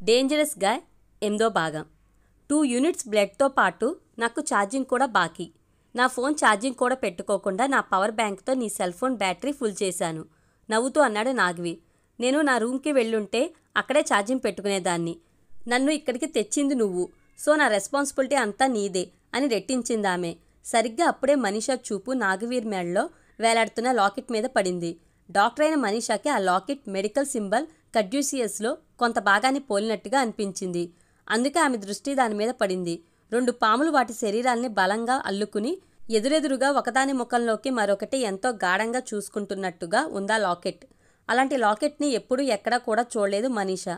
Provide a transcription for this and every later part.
Dangerous guy 8వ భాగం. 2 units బ్లడ్తో పాటు నాకు ఛార్జింగ్ కూడా బాకీ. నా ఫోన్ ఛార్జింగ్ కూడా పెట్టుకోకుండా నా పవర్ బ్యాంక్తో నీ సెల్ ఫోన్ బ్యాటరీ ఫుల్ చేశాను నవ్వుతూ అన్నాడు నాగవీర్. నేను నా రూమ్కి వెళ్ళుంటే అక్కడే ఛార్జింగ్ పెట్టుకునేదాన్ని. నన్ను ఇక్కడికి తెచ్చింది నువ్వు, సో నా రెస్పాన్సిబిలిటీ అంతా నీదే అని రెట్టించిందామె. సరిగ్గా అప్పుడే మనీషా చూపు నాగవీర్ మెడలో వేలాడుతున్న లాకెట్ మీద పడింది. డాక్టర్ అయిన మనీషాకి ఆ లాకెట్ మెడికల్ సింబల్ కడ్యూసియస్లో కొంత భాగాన్ని పోలినట్టుగా అనిపించింది. అందుకే ఆమె దృష్టి దాని మీద పడింది. 2 పాములు వాటి శరీరాల్ని బలంగా అల్లుకుని ఎదురెదురుగా ఒకదాని ముఖంలోకి మరొకటి ఎంతో గాఢంగా చూసుకుంటున్నట్టుగా ఉందా లాకెట్. అలాంటి లాకెట్ని ఎప్పుడూ ఎక్కడా కూడా చూడలేదు మనీషా.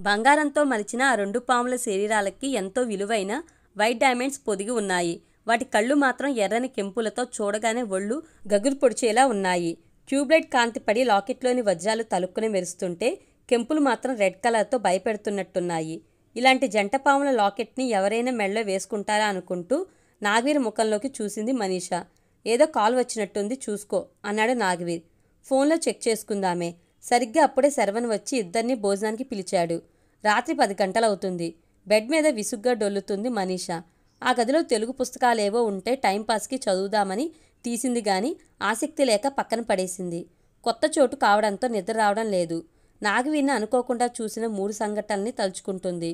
బంగారంతో మలిచిన ఆ 2 పాముల శరీరాలకి ఎంతో విలువైన వైట్ డైమండ్స్ పొదిగి ఉన్నాయి. వాటి కళ్ళు మాత్రం ఎర్రని కెంపులతో చూడగానే ఒళ్ళు గగురు పొడిచేలా ఉన్నాయి. ట్యూబ్లైట్ కాంతి పడి లాకెట్లోని వజ్రాలు తలుక్కుని మెరుస్తుంటే కెంపులు మాత్రం రెడ్ కలర్తో భయపెడుతున్నట్టున్నాయి. ఇలాంటి జంట పాముల లాకెట్ని ఎవరైనా మెడలో వేసుకుంటారా అనుకుంటూ నాగవీర్ ముఖంలోకి చూసింది మనీషా. ఏదో కాల్ వచ్చినట్టుంది, చూసుకో అన్నాడు నాగవీర్. ఫోన్లో చెక్ చేసుకుందామే. సరిగ్గా అప్పుడే శరవణ్ వచ్చి ఇద్దరిని భోజనానికి పిలిచాడు. రాత్రి 10 గంటలవుతుంది. బెడ్ మీద విసుగ్గా డొల్లుతుంది మనీషా. ఆ గదిలో తెలుగు పుస్తకాలేవో ఉంటే టైంపాస్కి చదువుదామని తీసింది గాని ఆసక్తి లేక పక్కన పడేసింది. కొత్త చోటు కావడంతో నిద్ర రావడం లేదు. నాగవీర్ని అనుకోకుండా చూసిన 3 సంఘటనల్ని తలుచుకుంటుంది.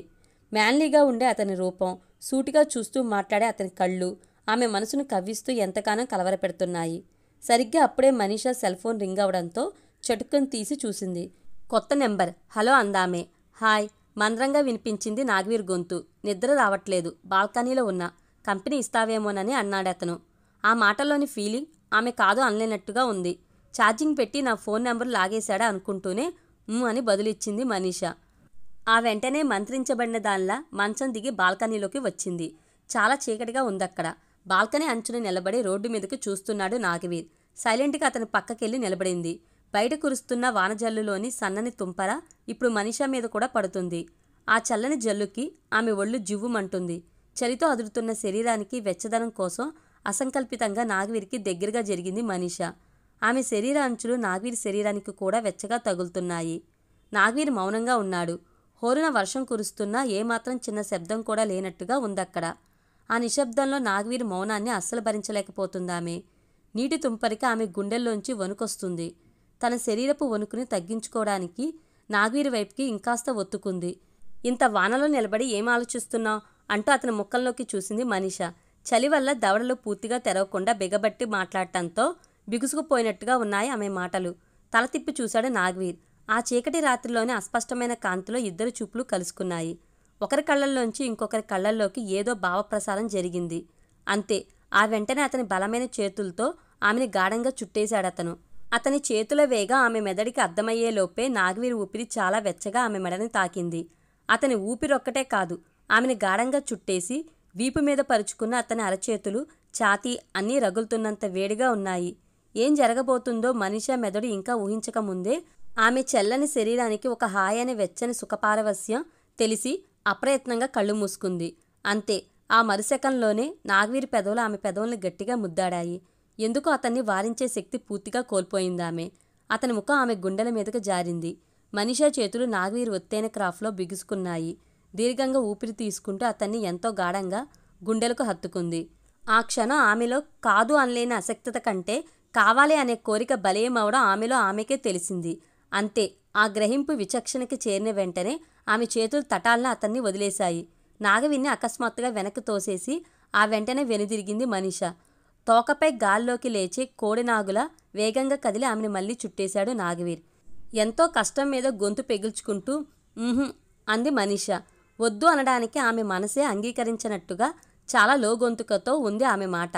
మ్యాన్లీగా ఉండే అతని రూపం, సూటిగా చూస్తూ మాట్లాడే అతని కళ్ళు ఆమె మనసును కవ్విస్తూ ఎంతగానో కలవరపెడుతున్నాయి. సరిగ్గా అప్పుడే మనీషా సెల్ ఫోన్ రింగ్ అవడంతో చటుక్కుని తీసి చూసింది. కొత్త నెంబర్. హలో అందామే. హాయ్ మంద్రంగా వినిపించింది నాగవీర్ గొంతు. నిద్ర రావట్లేదు, బాల్కనీలో ఉన్నా, కంపెనీ ఇస్తావేమోనని అన్నాడతను. ఆ మాటల్లోని ఫీలింగ్ ఆమె కాదు అనలేనట్టుగా ఉంది. ఛార్జింగ్ పెట్టి నా ఫోన్ నెంబర్ లాగేశాడా అనుకుంటూనే అని బదులిచ్చింది మనీషా. ఆ వెంటనే మంత్రించబడిన దానిలా మంచం దిగి బాల్కనీలోకి వచ్చింది. చాలా చీకటిగా ఉందక్కడ. బాల్కనీ అంచున నిలబడి రోడ్డు మీదకి చూస్తున్నాడు నాగవీర్. సైలెంట్గా అతని పక్కకెళ్ళి నిలబడింది. బయట కురుస్తున్న వానజల్లులోని సన్నని తుంపర ఇప్పుడు మనీషా మీద కూడా పడుతుంది. ఆ చల్లని జల్లుకి ఆమె ఒళ్ళు జివ్వుమంటుంది. చలితో అదురుతున్న శరీరానికి వెచ్చదనం కోసం అసంకల్పితంగా నాగవీర్కి దగ్గరగా జరిగింది మనీషా. ఆమె శరీర అంచులు నాగవీర్ శరీరానికి కూడా వెచ్చగా తగులుతున్నాయి. నాగవీర్ మౌనంగా ఉన్నాడు. హోరున వర్షం కురుస్తున్నా ఏమాత్రం చిన్న శబ్దం కూడా లేనట్టుగా ఉందక్కడ. ఆ నిశ్శబ్దంలో నాగవీర్ మౌనాన్ని అస్సలు భరించలేకపోతుందామె. నీటి తుంపరికి ఆమె గుండెల్లోంచి వణుకొస్తుంది. తన శరీరపు వణుకుని తగ్గించుకోవడానికి నాగవీర్ వైపుకి ఇంకాస్త ఒత్తుకుంది. ఇంత వానలో నిలబడి ఏం ఆలోచిస్తున్నావు అంటూ అతని ముఖంలోకి చూసింది మనీషా. చలి వల్ల దవడలు పూర్తిగా తెరవకుండా బిగబట్టి మాట్లాడటంతో బిగుసుకుపోయినట్టుగా ఉన్నాయి ఆమె మాటలు. తల తిప్పి చూశాడు నాగవీర్. ఆ చీకటి రాత్రిలోని అస్పష్టమైన కాంతిలో ఇద్దరు చూపులు కలుసుకున్నాయి. ఒకరి కళ్ళల్లోంచి ఇంకొకరి కళ్ళల్లోకి ఏదో భావప్రసారం జరిగింది. అంతే. ఆ వెంటనే అతని బలమైన చేతులతో ఆమెని గాఢంగా చుట్టేశాడతను. అతని చేతుల వేగం ఆమె మెదడికి అర్థమయ్యేలోపే నాగవీర్ ఊపిరి చాలా వెచ్చగా ఆమె మెడని తాకింది. అతని ఊపిరొక్కటే కాదు, ఆమెని గాఢంగా చుట్టేసి వీపు మీద పరుచుకున్న అతని అరచేతులు, ఛాతీ అన్నీ రగులుతున్నంత వేడిగా ఉన్నాయి. ఏం జరగబోతుందో మనీషా మెదడు ఇంకా ఊహించకముందే ఆమె చల్లని శరీరానికి ఒక హాయని వెచ్చని సుఖపారవస్యం తెలిసి అప్రయత్నంగా కళ్ళు మూసుకుంది. అంతే. ఆ మరుసెకండ్లోనే నాగవీర్ పెదవులు ఆమె పెదవుల్ని గట్టిగా ముద్దాడాయి. ఎందుకో అతన్ని వారించే శక్తి పూర్తిగా కోల్పోయిందామె. అతని ముఖం ఆమె గుండెల మీదకు జారింది. మనీషా చేతులు నాగవీర్ ఒత్తైన క్రాఫ్లో బిగుసుకున్నాయి. దీర్ఘంగా ఊపిరి తీసుకుంటూ అతన్ని ఎంతో గాఢంగా గుండెలకు హత్తుకుంది. ఆ క్షణం ఆమెలో కాదు అనలేని అసక్తత కంటే కావాలి అనే కోరిక బలీయమవడం ఆమెలో ఆమెకే తెలిసింది. అంతే. ఆ గ్రహింపు విచక్షణకి చేరిన వెంటనే ఆమె చేతులు తటాలన అతన్ని వదిలేశాయి. నాగవీర్ని అకస్మాత్తుగా వెనక్కి తోసేసి ఆ వెంటనే వెనుదిరిగింది మనీషా. తోకపై గాల్లోకి లేచే కోడినాగులా వేగంగా కదిలి ఆమెను మళ్లీ చుట్టేశాడు నాగవీర్. ఎంతో కష్టం మీద గొంతు పెగిల్చుకుంటూ అంది మనీషా. వద్దు అనడానికి ఆమె మనసే అంగీకరించినట్టుగా చాలా లోగొంతుకతో ఉంది ఆమె మాట.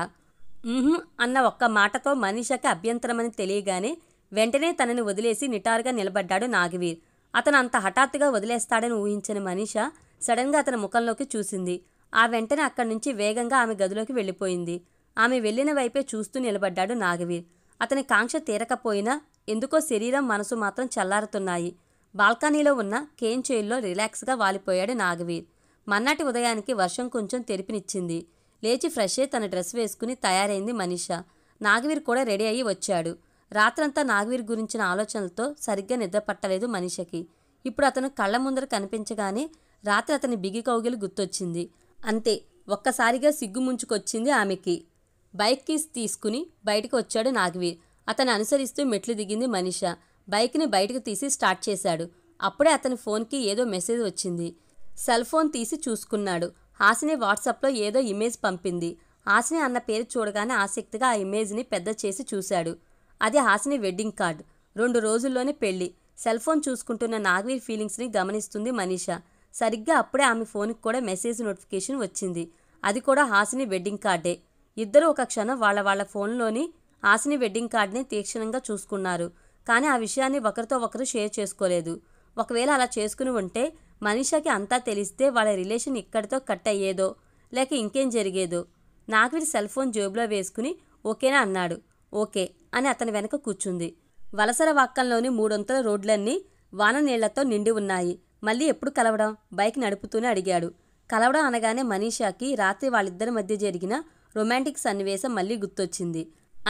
అన్న ఒక్క మాటతో మనీషాకి అభ్యంతరమని తెలియగానే వెంటనే తనని వదిలేసి నిటారుగా నిలబడ్డాడు నాగవీర్. అతను అంత హఠాత్తుగా వదిలేస్తాడని ఊహించిన మనీషా సడన్గా అతని ముఖంలోకి చూసింది. ఆ వెంటనే అక్కడి నుంచి వేగంగా ఆమె గదిలోకి వెళ్ళిపోయింది. ఆమె వెళ్లిన వైపే చూస్తూ నిలబడ్డాడు నాగవీర్. అతని కాంక్ష తీరకపోయినా ఎందుకో శరీరం మనసు మాత్రం చల్లారుతున్నాయి. బాల్కనీలో ఉన్న కేన్ చైర్లో రిలాక్స్గా వాలిపోయాడు నాగవీర్. మన్నాటి ఉదయానికి వర్షం కొంచెం తెరిపినిచ్చింది. లేచి ఫ్రెష్ అయి తన డ్రెస్ వేసుకుని తయారైంది మనీషా. నాగవీర్ కూడా రెడీ అయ్యి వచ్చాడు. రాత్రంతా నాగవీర్ గురించిన ఆలోచనలతో సరిగ్గా నిద్ర పట్టలేదు మనీషకి. ఇప్పుడు అతను కళ్ళ ముందర కనిపించగానే రాత్రి అతని బిగి కౌగిలి గుర్తొచ్చింది. అంతే, ఒక్కసారిగా సిగ్గు ముంచుకొచ్చింది ఆమెకి. బైక్ కీస్ తీసుకుని బయటకు వచ్చాడు నాగవీర్. అతను అనుసరిస్తూ మెట్లు దిగింది మనీష. బైక్ని బయటకు తీసి స్టార్ట్ చేశాడు. అప్పుడే అతని ఫోన్కి ఏదో మెసేజ్ వచ్చింది. సెల్ ఫోన్ తీసి చూసుకున్నాడు. హాసిని వాట్సాప్లో ఏదో ఇమేజ్ పంపింది. హాసిని అన్న పేరు చూడగానే ఆసక్తిగా ఆ ఇమేజ్ని పెద్ద చేసి చూశాడు. అది హాసిని వెడ్డింగ్ కార్డ్. 2 రోజుల్లోనే పెళ్లి. సెల్ ఫోన్ చూసుకుంటున్న నాగవీర్ ఫీలింగ్స్ని గమనిస్తుంది మనీష. సరిగ్గా అప్పుడే ఆమె ఫోన్కి కూడా మెసేజ్ నోటిఫికేషన్ వచ్చింది. అది కూడా హాసిని వెడ్డింగ్ కార్డే. ఇద్దరూ ఒక క్షణం వాళ్ళ ఫోన్లోని హాసిని వెడ్డింగ్ కార్డ్ని తీక్షణంగా చూసుకున్నారు. కానీ ఆ విషయాన్ని ఒకరితో ఒకరు షేర్ చేసుకోలేదు. ఒకవేళ అలా చేసుకుని ఉంటే మనీషాకి అంతా తెలిస్తే వాళ్ళ రిలేషన్ ఇక్కడితో కట్ అయ్యేదో లేక ఇంకేం జరిగేదో. నాగవీర్ సెల్ ఫోన్ జేబులో వేసుకుని ఓకేనా అన్నాడు. ఓకే అని అతని వెనక కూర్చుంది. వలసర వాక్కంలోని 3 వంతుల రోడ్లన్నీ వాన నీళ్లతో నిండి ఉన్నాయి. మళ్ళీ ఎప్పుడు కలవడం? బైక్ నడుపుతూనే అడిగాడు. కలవడం అనగానే మనీషాకి రాత్రి వాళ్ళిద్దరి మధ్య జరిగిన రొమాంటిక్ సన్నివేశం మళ్ళీ గుర్తొచ్చింది.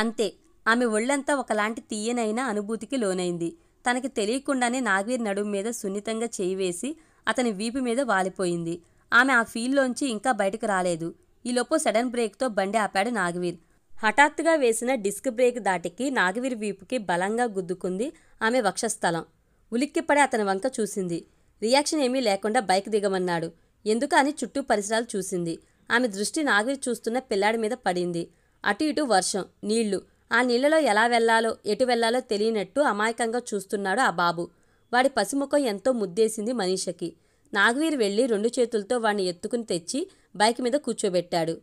అంతే, ఆమె ఒళ్ళంతా ఒకలాంటి తీయనైన అనుభూతికి లోనైంది. తనకి తెలియకుండానే నాగవీర్ నడుము మీద సున్నితంగా చేయి వేసి అతని వీపు మీద వాలిపోయింది. ఆమె ఆ ఫీల్లోంచి ఇంకా బయటకు రాలేదు. ఈలోపు సడన్ బ్రేక్తో బండి ఆపాడు నాగవీర్. హఠాత్తుగా వేసిన డిస్క్ బ్రేక్ దాటికి నాగవీర్ వీపుకి బలంగా గుద్దుకుంది ఆమె వక్షస్థలం. ఉలిక్కిపడి అతని వంక చూసింది. రియాక్షన్ ఏమీ లేకుండా బైక్ దిగమన్నాడు. ఎందుకు అని చుట్టూ పరిసరాలు చూసింది. ఆమె దృష్టి నాగవీర్ చూస్తున్న పిల్లాడి మీద పడింది. అటు ఇటు వర్షం, నీళ్లు. ఆ నీళ్లలో ఎలా వెళ్లాలో ఎటు వెళ్లాలో తెలియనట్టు అమాయకంగా చూస్తున్నాడు ఆ బాబు. వాడి పసిముఖం ఎంతో ముద్దేసింది మనీషకి. నాగవీర్ వెళ్లి 2 చేతులతో వాడిని ఎత్తుకుని తెచ్చి బైక్ మీద కూర్చోబెట్టాడు.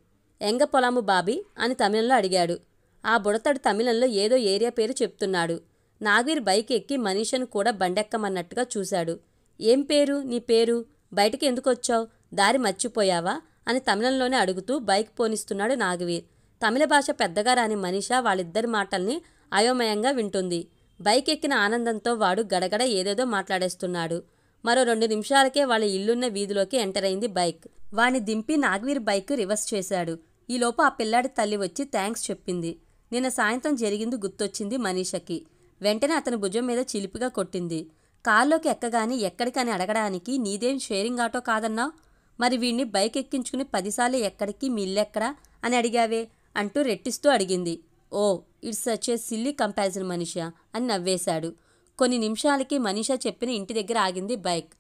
ఎంగ పొలాము బాబీ అని తమిళంలో అడిగాడు. ఆ బుడతడు తమిళంలో ఏదో ఏరియా పేరు చెప్తున్నాడు. నాగవీర్ బైక్ ఎక్కి మనీషను కూడా బండెక్కమన్నట్టుగా చూశాడు. ఏం పేరు నీ పేరు? బయటికి ఎందుకు వచ్చావు? దారి మర్చిపోయావా అని తమిళంలోనే అడుగుతూ బైక్ పోనిస్తున్నాడు నాగవీర్. తమిళ భాష పెద్దగా రాని మనీష వాళ్ళిద్దరి మాటల్ని అయోమయంగా వింటుంది. బైక్ ఎక్కిన ఆనందంతో వాడు గడగడ ఏదేదో మాట్లాడేస్తున్నాడు. మరో 2 నిమిషాలకే వాళ్ళ ఇల్లున్న వీధిలోకి ఎంటర్ అయింది బైక్. వాణ్ణి దింపి నాగవీర్ బైక్ రివర్స్ చేశాడు. ఈలోపు ఆ పిల్లాడి తల్లి వచ్చి థ్యాంక్స్ చెప్పింది. నిన్న సాయంత్రం జరిగింది గుర్తొచ్చింది మనీషకి. వెంటనే అతని భుజం మీద చిలిపిగా కొట్టింది. కారులోకి ఎక్కగాని ఎక్కడికని అడగడానికి నీదేం షేరింగ్ ఆటో కాదన్నావు? మరి వీడిని బైక్ ఎక్కించుకుని 10 సార్లు ఎక్కడికి మీ ఇల్లెక్కడా అని అడిగావే అంటూ రెట్టిస్తూ అడిగింది. Oh, it's such a silly comparison Manisha అని నవ్వేశాడు. కొన్ని నిమిషాలకి మనీషా చెప్పిన ఇంటి దగ్గర ఆగింది బైక్.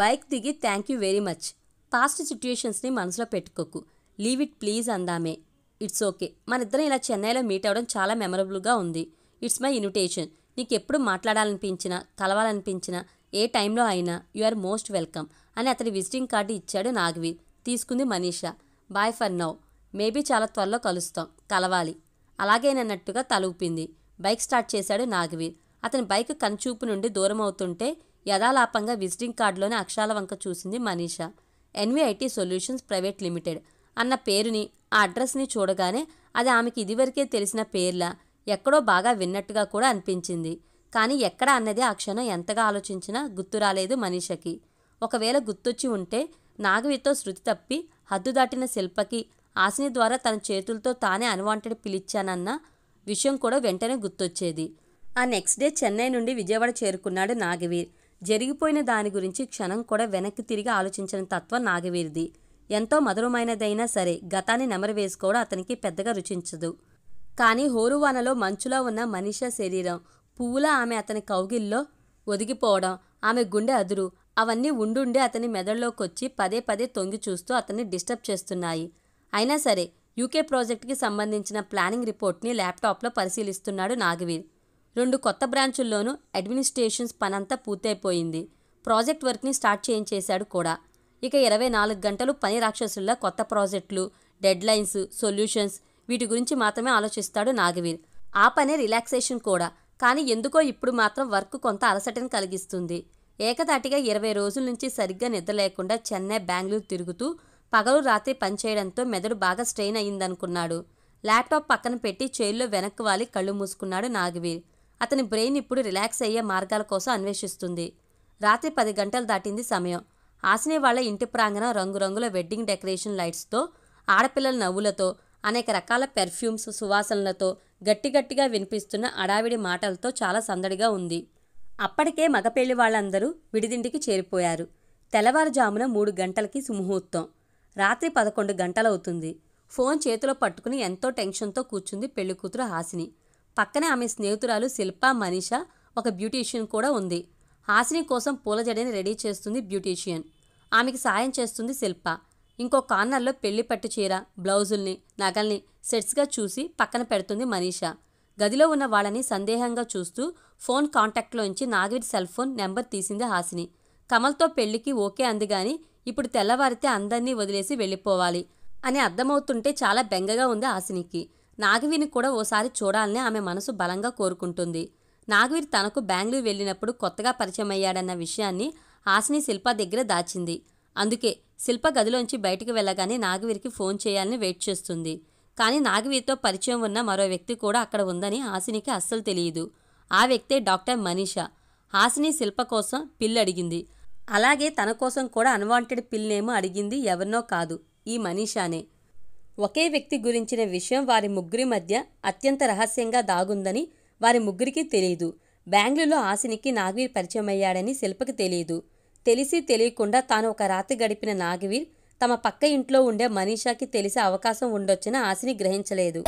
బైక్ దిగి thank you very much. Past సిచ్యుయేషన్స్ని మనసులో పెట్టుకోకు. లీవ్ ఇట్ ప్లీజ్ అందామే. It's okay. మనిద్దరం ఇలా చెన్నైలో మీట్ అవ్వడం చాలా మెమరబుల్గా ఉంది. It's my invitation. నీకు ఎప్పుడు మాట్లాడాలనిపించినా కలవాలనిపించినా ఏ టైంలో అయినా యు ఆర్ మోస్ట్ వెల్కమ్ అని అతని విజిటింగ్ కార్డు ఇచ్చాడు నాగవీర్. తీసుకుంది Manisha. Bye for now. Maybe చాలా త్వరలో కలుస్తాం, కలవాలి. అలాగేనన్నట్టుగా తల ఊపింది. బైక్ స్టార్ట్ చేశాడు నాగవీర్. అతని బైక్ కనుచూపు నుండి దూరం అవుతుంటే యథాలాపంగా విజిటింగ్ కార్డులోని అక్షరాల వంక చూసింది Manisha. NVIT solutions private limited అన్న పేరుని ఆ అడ్రస్ని చూడగానే అది ఆమెకి ఇదివరకే తెలిసిన పేర్లా ఎక్కడో బాగా విన్నట్టుగా కూడా అనిపించింది. కానీ ఎక్కడ అన్నదే ఆ క్షణం ఎంతగా ఆలోచించినా గుర్తు రాలేదు మనీషకి. ఒకవేళ గుర్తొచ్చి ఉంటే నాగవీర్తో శృతి తప్పి హద్దు దాటిన శిల్పకి హాసిని ద్వారా తన చేతులతో తానే అన్వాంటెడ్ పిలిచానన్న విషయం కూడా వెంటనే గుర్తొచ్చేది. ఆ నెక్స్ట్ డే చెన్నై నుండి విజయవాడ చేరుకున్నాడు నాగవీర్. జరిగిపోయిన దాని గురించి క్షణం కూడా వెనక్కి తిరిగి ఆలోచించిన తత్వం నాగవీర్ది. ఎంతో మధురమైనదైనా సరే గతాన్ని నెమరు వేసుకోవడం అతనికి పెద్దగా రుచించదు. కానీ హోరువానలో మంచులో ఉన్న మనీషా శరీరం, పువ్వులా ఆమె అతని కౌగిల్లో ఒదిగిపోవడం, ఆమె గుండె అదురు అవన్నీ ఉండుండి అతని మెదడులోకొచ్చి పదే పదే తొంగి చూస్తూ అతన్ని డిస్టర్బ్ చేస్తున్నాయి. అయినా సరే UK ప్రాజెక్టుకి సంబంధించిన ప్లానింగ్ రిపోర్ట్ని ల్యాప్టాప్లో పరిశీలిస్తున్నాడు నాగవీర్. 2 కొత్త బ్రాంచుల్లోనూ అడ్మినిస్ట్రేషన్స్ పనంతా పూర్తయిపోయింది. ప్రాజెక్ట్ వర్క్ని స్టార్ట్ చేయించేశాడు కూడా. ఇక 24 గంటలు పని రాక్షసుల్లా కొత్త ప్రాజెక్టులు, డెడ్లైన్స్, సొల్యూషన్స్ వీటి గురించి మాత్రమే ఆలోచిస్తాడు నాగవీర్. ఆ పనే రిలాక్సేషన్ కూడా. కానీ ఎందుకో ఇప్పుడు మాత్రం వర్క్ కొంత అలసటని కలిగిస్తుంది. ఏకధాటిగా 20 రోజుల నుంచి సరిగ్గా నిద్ర లేకుండా చెన్నై, బెంగళూరు తిరుగుతూ పగలు రాత్రి పనిచేయడంతో మెదడు బాగా స్ట్రెయిన్ అయ్యిందనుకున్నాడు. ల్యాప్టాప్ పక్కన పెట్టి చైర్లో వెనక్కి వాలి కళ్ళు మూసుకున్నాడు నాగవీర్. అతని బ్రెయిన్ ఇప్పుడు రిలాక్స్ అయ్యే మార్గాల కోసం అన్వేషిస్తుంది. రాత్రి 10 గంటలు దాటింది సమయం. హాసిని వాళ్ళ ఇంటి ప్రాంగణం రంగురంగుల వెడ్డింగ్ డెకరేషన్ లైట్స్తో, ఆడపిల్లల నవ్వులతో, అనేక రకాల పెర్ఫ్యూమ్స్ సువాసనలతో, గట్టిగట్టిగా వినిపిస్తున్న అడావిడి మాటలతో చాలా సందడిగా ఉంది. అప్పటికే మగపెళ్లి వాళ్ళందరూ విడిదింటికి చేరిపోయారు. తెల్లవారుజామున 3 గంటలకి సుముహూర్తం. రాత్రి 11 గంటలవుతుంది. ఫోన్ చేతిలో పట్టుకుని ఎంతో టెన్షన్తో కూర్చుంది పెళ్లికూతురు హాసిని. పక్కనే ఆమె స్నేహితురాలు శిల్ప, మనీషా, ఒక బ్యూటీషియన్ కూడా ఉంది. హాసిని కోసం పూల జడని రెడీ చేస్తుంది బ్యూటీషియన్. ఆమెకి సాయం చేస్తుంది శిల్ప. ఇంకో కార్నర్లో పెళ్లి పట్టు చీర, బ్లౌజుల్ని, నగల్ని సెట్స్గా చూసి పక్కన పెడుతుంది మనీషా. గదిలో ఉన్న వాళ్ళని సందేహంగా చూస్తూ ఫోన్ కాంటాక్ట్లోంచి నాగవీర్ సెల్ ఫోన్ నెంబర్ తీసింది హాసిని. కమల్తో పెళ్లికి ఓకే అంది గాని ఇప్పుడు తెల్లవారితే అందర్నీ వదిలేసి వెళ్ళిపోవాలి అని అర్థమవుతుంటే చాలా బెంగగా ఉంది హాసినికి. నాగవీర్ని కూడా ఓసారి చూడాలని ఆమె మనసు బలంగా కోరుకుంటుంది. నాగవీర్ తనకు బెంగళూరు వెళ్ళినప్పుడు కొత్తగా పరిచయం అయ్యాడన్న విషయాన్ని హాసిని శిల్ప దగ్గర దాచింది. అందుకే శిల్ప గదిలోంచి బయటికి వెళ్ళగానే నాగవీర్కి ఫోన్ చేయాలని వెయిట్ చేస్తుంది. కానీ నాగవీర్తో పరిచయం ఉన్న మరో వ్యక్తి కూడా అక్కడ ఉందని హాసినికి అస్సలు తెలియదు. ఆ వ్యక్తే డాక్టర్ మనీషా. హాసిని శిల్ప కోసం పిల్ అడిగింది. అలాగే తన కోసం కూడా అన్వాంటెడ్ పిల్నేమో అడిగింది. ఎవరినో కాదు, ఈ మనీషానే. ఒకే వ్యక్తి గురించిన విషయం వారి ముగ్గురి మధ్య అత్యంత రహస్యంగా దాగుందని వారి ముగ్గురికి తెలియదు. బెంగళూరులో హాసినికి నాగవీర్ పరిచయం అయ్యాడని శిల్పకి తెలియదు. తెలిసి తెలియకుండా తాను ఒక రాత్రి గడిపిన నాగవీర్ తమ పక్క ఇంట్లో ఉండే మనీషాకి తెలిసే అవకాశం ఉండొచ్చని హాసిని గ్రహించలేదు.